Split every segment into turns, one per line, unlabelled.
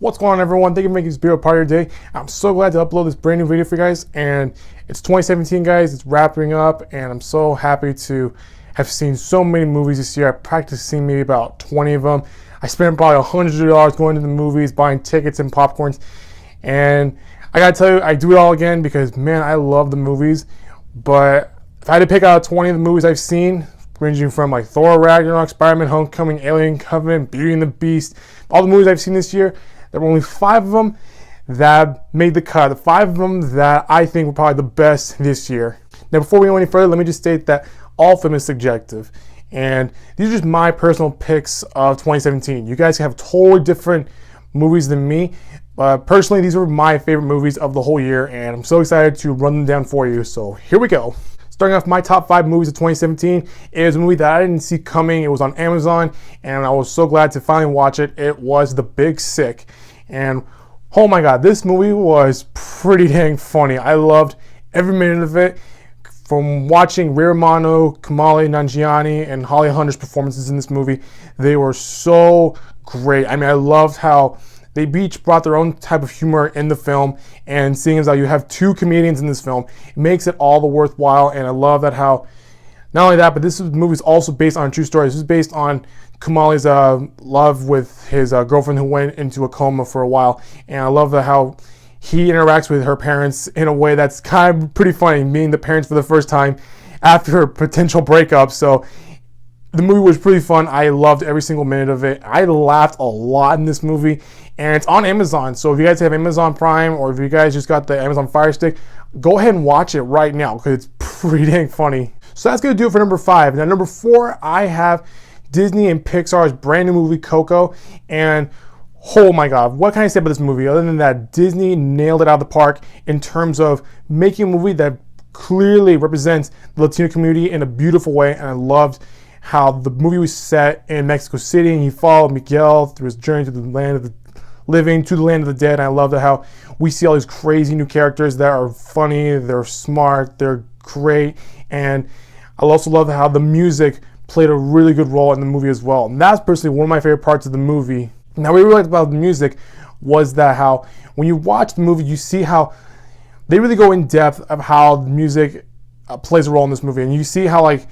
What's going on, everyone? Thank you for making this video part of your day. I'm so glad to upload this brand new video for you guys, and it's 2017, guys. It's wrapping up, and I'm so happy to have seen so many movies this year. I practiced seeing maybe about 20 of them. I spent probably $100 going to the movies, buying tickets and popcorns, and I gotta tell you, I do it all again because, man, I love the movies. But if I had to pick out 20 of the movies I've seen, ranging from like Thor, Ragnarok, Spider-Man, Homecoming, Alien Covenant, Beauty and the Beast, all the movies I've seen this year, there were only 5 of them that made the cut. The 5 of them that I think were probably the best this year. Now, before we go any further, let me just state that all film is subjective. And these are just my personal picks of 2017. You guys have totally different movies than me. Personally, these were my favorite movies of the whole year, and I'm so excited to run them down for you. So here we go. Starting off my top 5 movies of 2017 is a movie that I didn't see coming. It was on Amazon, and I was so glad to finally watch it. It was The Big Sick. And oh my God, this movie was pretty dang funny. I loved every minute of it. From watching Ray Romano, Kamali Nanjiani, and Holly Hunter's performances in this movie, they were so great. I mean, I loved how they each brought their own type of humor in the film, and seeing as how you have 2 comedians in this film, it makes it all the worthwhile. And I love that how, not only that, but this movie is also based on a true story. This is based on Kamali's love with his girlfriend who went into a coma for a while, and I love that how he interacts with her parents in a way that's kind of pretty funny, meeting the parents for the first time after a potential breakup. So the movie was pretty fun. I loved every single minute of it. I laughed a lot in this movie, and it's on Amazon. So if you guys have Amazon Prime, or if you guys just got the Amazon Fire Stick, go ahead and watch it right now because it's pretty dang funny. So that's going to do it for number 5. Now, number 4, I have Disney and Pixar's brand new movie, Coco. And oh my God, what can I say about this movie other than that Disney nailed it out of the park in terms of making a movie that clearly represents the Latino community in a beautiful way. And I loved how the movie was set in Mexico City, and he followed Miguel through his journey to the land of the living, to the land of the dead. And I love how we see all these crazy new characters that are funny, they're smart, they're great. And I also love how the music played a really good role in the movie as well. And that's personally one of my favorite parts of the movie. Now, what we really liked about the music was that how when you watch the movie, you see how they really go in depth of how the music plays a role in this movie. And you see how, like,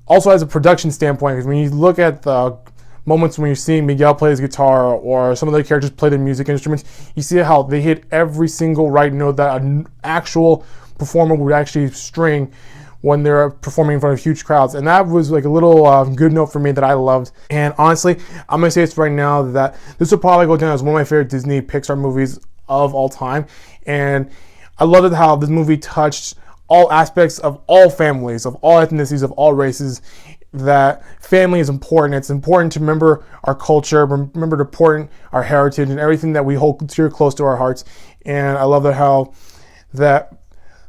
also as a production standpoint, because when you look at the moments when you're seeing Miguel play his guitar or some of the characters play their music instruments, you see how they hit every single right note that an actual performer would actually string when they're performing in front of huge crowds. And that was like a little good note for me that I loved. And honestly, I'm gonna say this right now, that this will probably go down as one of my favorite Disney Pixar movies of all time. And I loved it how this movie touched all aspects of all families, of all ethnicities, of all races. That family is important. It's important to remember our culture, remember to important our heritage and everything that we hold dear close to our hearts. And I love that how that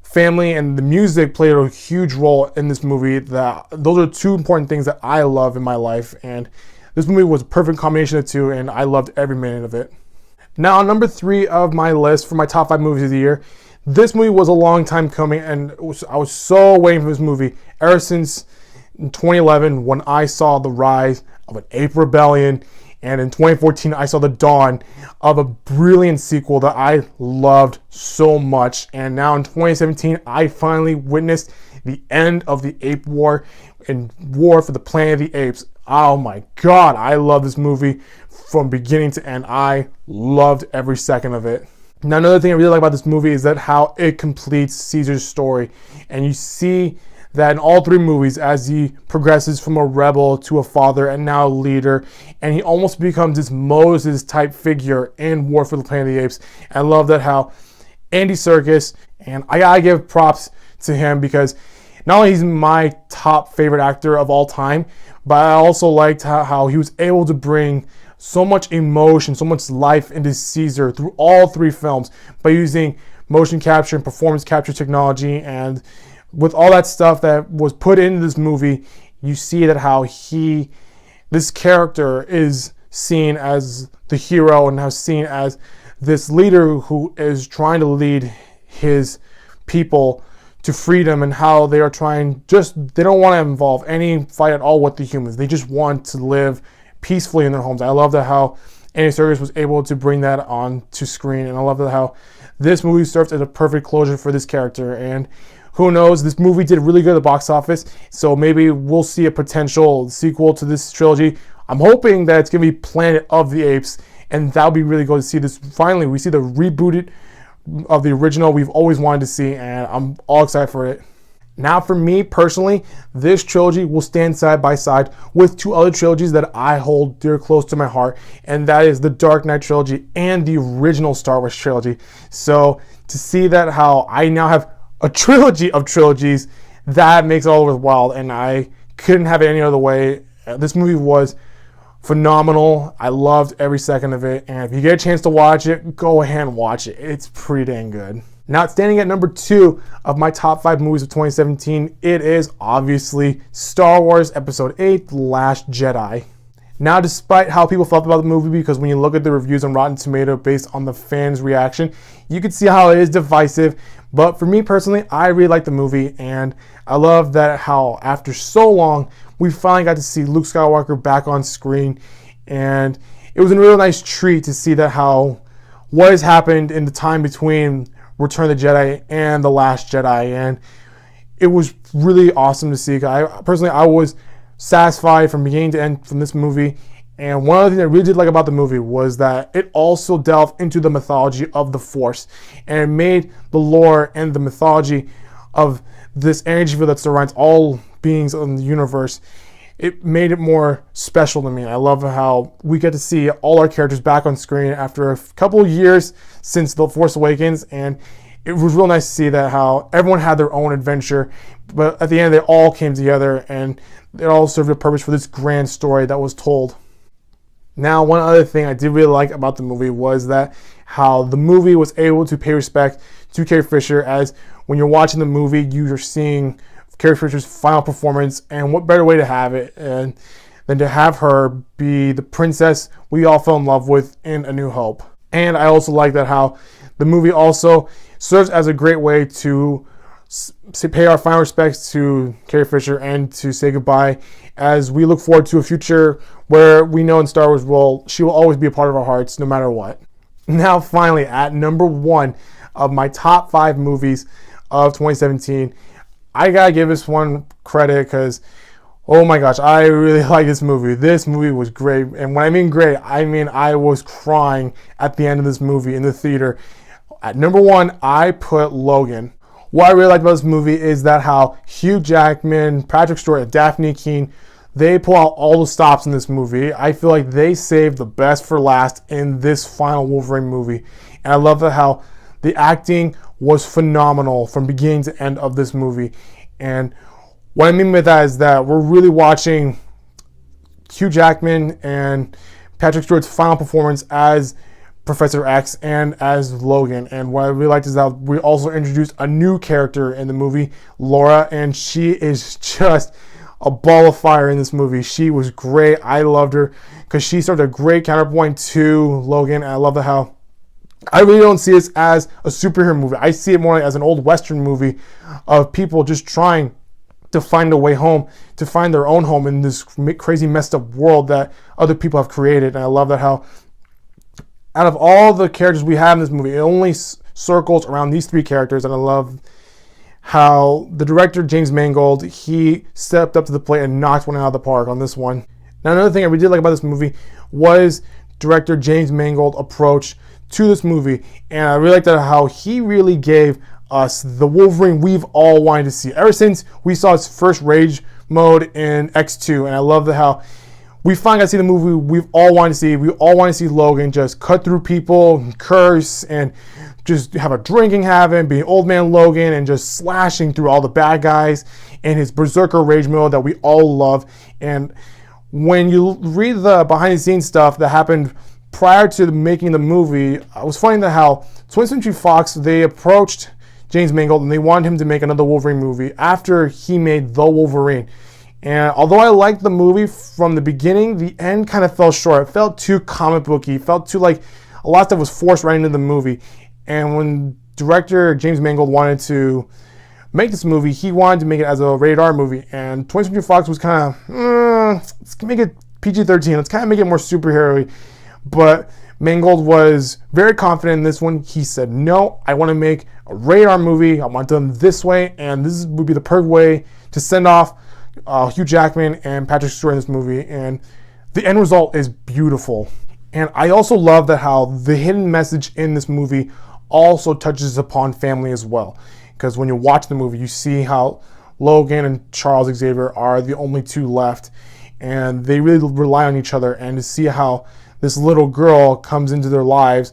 family and the music played a huge role in this movie. That those are 2 important things that I love in my life, and this movie was a perfect combination of 2, and I loved every minute of it. Now, number 3 of my list for my top 5 movies of the year. This movie was a long time coming, and I was so waiting for this movie ever since in 2011 when I saw the rise of an ape rebellion, and in 2014 I saw the dawn of a brilliant sequel that I loved so much. And now in 2017 I finally witnessed the end of the ape war and war for the Planet of the Apes. Oh my God, I love this movie from beginning to end. I loved every second of it. Now, another thing I really like about this movie is that how it completes Caesar's story. And you see that in all 3 movies as he progresses from a rebel to a father and now a leader, and he almost becomes this Moses type figure in War for the Planet of the Apes. And I love that how Andy Serkis, and I gotta give props to him because not only he's my top favorite actor of all time, but I also liked how he was able to bring so much emotion, so much life into Caesar through all 3 films by using motion capture and performance capture technology. And with all that stuff that was put into this movie, you see that how this character is seen as the hero and how seen as this leader who is trying to lead his people to freedom, and how they are trying, they don't want to involve any fight at all with the humans. They just want to live peacefully in their homes. I love that how Andy Serkis was able to bring that on to screen. And I love how this movie serves as a perfect closure for this character. And who knows, this movie did really good at the box office, so maybe we'll see a potential sequel to this trilogy. I'm hoping that it's going to be Planet of the Apes, and that would be really good to see this. Finally, we see the rebooted of the original we've always wanted to see, and I'm all excited for it. Now, for me personally, this trilogy will stand side by side with two other trilogies that I hold dear close to my heart, and that is the Dark Knight trilogy and the original Star Wars trilogy. So to see that how I now have a trilogy of trilogies, that makes it all worthwhile, and I couldn't have it any other way. This movie was phenomenal. I loved every second of it, and if you get a chance to watch it, go ahead and watch it. It's pretty dang good. Now, standing at number 2 of my top 5 movies of 2017, it is obviously Star Wars Episode 8, The Last Jedi. Now, despite how people felt about the movie, because when you look at the reviews on Rotten Tomatoes based on the fans' reaction, you can see how it is divisive. But for me personally, I really like the movie, and I love that how after so long, we finally got to see Luke Skywalker back on screen, and it was a real nice treat to see that how what has happened in the time between Return of the Jedi and The Last Jedi, and it was really awesome to see. I was satisfied from beginning to end from this movie. And one of the things I really did like about the movie was that it also delved into the mythology of the Force, and it made the lore and the mythology of this energy field that surrounds all beings in the universe. It made it more special to me. I love how we get to see all our characters back on screen after a couple of years since The Force Awakens, and it was real nice to see that how everyone had their own adventure, but at the end they all came together and it all served a purpose for this grand story that was told. Now, one other thing I did really like about the movie was that how the movie was able to pay respect to Carrie Fisher, as when you're watching the movie, you're seeing Carrie Fisher's final performance, and what better way to have it than to have her be the princess we all fell in love with in A New Hope. And I also like that how the movie also serves as a great way to pay our final respects to Carrie Fisher and to say goodbye, as we look forward to a future where we know in Star Wars she will always be a part of our hearts no matter what. Now, finally, at number 1 of my top 5 movies of 2017, I gotta give this one credit because, oh my gosh, I really like this movie. This movie was great, and when I mean great, I mean I was crying at the end of this movie in the theater. At number 1, I put Logan. What I really liked about this movie is that how Hugh Jackman, Patrick Stewart, and Daphne Keane, they pull out all the stops in this movie. I feel like they saved the best for last in this final Wolverine movie. And I love how the acting was phenomenal from beginning to end of this movie. And what I mean by that is that we're really watching Hugh Jackman and Patrick Stewart's final performance as Professor X and as Logan. And what I really liked is that we also introduced a new character in the movie, Laura, and she is just a ball of fire in this movie. She was great. I loved her because she served a great counterpoint to Logan, and I love how I really don't see this as a superhero movie. I see it more like as an old Western movie of people just trying to find a way home, to find their own home in this crazy messed up world that other people have created. And I love that how out of all the characters we have in this movie, it only circles around these 3 characters. And I love how the director, James Mangold, he stepped up to the plate and knocked one out of the park on this one. Now, another thing I really did like about this movie was director James Mangold's approach to this movie. And I really liked that how he really gave us the Wolverine we've all wanted to see ever since we saw his first rage mode in X2. And I love how we finally got to see the movie we've all wanted to see. We all want to see Logan just cut through people, curse, and just have a drinking habit, being old man Logan, and just slashing through all the bad guys and his berserker rage mode that we all love. And when you read the behind the scenes stuff that happened prior to making the movie, it was funny that how 20th Century Fox, they approached James Mangold and they wanted him to make another Wolverine movie after he made The Wolverine. And although I liked the movie from the beginning, the end kind of fell short. It felt too comic booky. It felt too like a lot of stuff was forced right into the movie. And when director James Mangold wanted to make this movie, he wanted to make it as a rated R movie. And 20th Century Fox was kind of, let's make it PG-13. Let's kind of make it more superhero-y. But Mangold was very confident in this one. He said, no, I want to make a rated R movie. I want it done this way, and this would be the perfect way to send off Hugh Jackman and Patrick Stewart in this movie. And the end result is beautiful. And I also love that how the hidden message in this movie also touches upon family as well. Because when you watch the movie, you see how Logan and Charles Xavier are the only two left, and they really rely on each other. And to see how this little girl comes into their lives,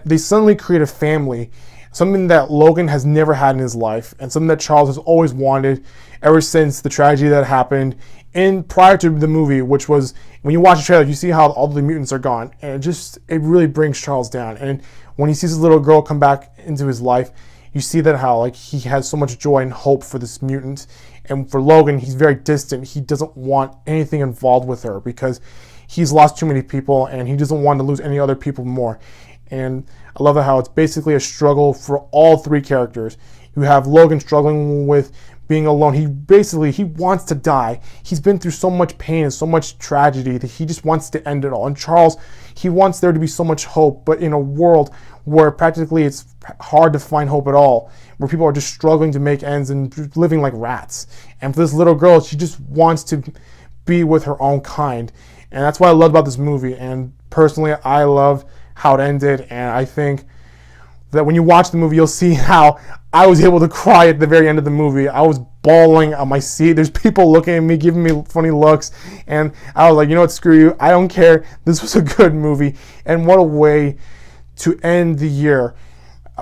they suddenly create a family, something that Logan has never had in his life, and something that Charles has always wanted ever since the tragedy that happened in prior to the movie, which was, when you watch the trailer, you see how all the mutants are gone, and it really brings Charles down. And when he sees his little girl come back into his life, you see that how like he has so much joy and hope for this mutant. And for Logan, he's very distant. He doesn't want anything involved with her because he's lost too many people, and he doesn't want to lose any other people more. And I love how it's basically a struggle for all three characters. You have Logan struggling with being alone. He wants to die. He's been through so much pain and so much tragedy that he just wants to end it all. And Charles, he wants there to be so much hope, but in a world where practically it's hard to find hope at all, where people are just struggling to make ends and living like rats. And for this little girl, she just wants to be with her own kind. And that's what I love about this movie. And personally, I love how it ended. And I think that when you watch the movie, you'll see how I was able to cry at the very end of the movie. I was bawling on my seat. There's people looking at me, giving me funny looks. And I was like, you know what, screw you. I don't care. This was a good movie. And what a way to end the year.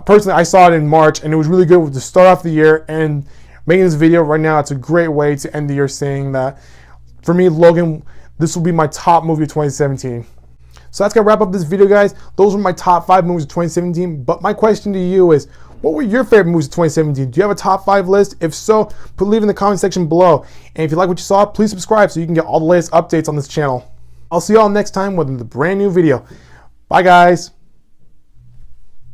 Personally, I saw it in March, and it was really good to start off the year. And making this video right now, it's a great way to end the year, saying that for me, Logan, this will be my top movie of 2017. So that's going to wrap up this video, guys. Those were my top 5 movies of 2017. But my question to you is, what were your favorite movies of 2017? Do you have a top 5 list? If so, leave it in the comment section below. And if you like what you saw, please subscribe so you can get all the latest updates on this channel. I'll see you all next time with a brand new video. Bye, guys.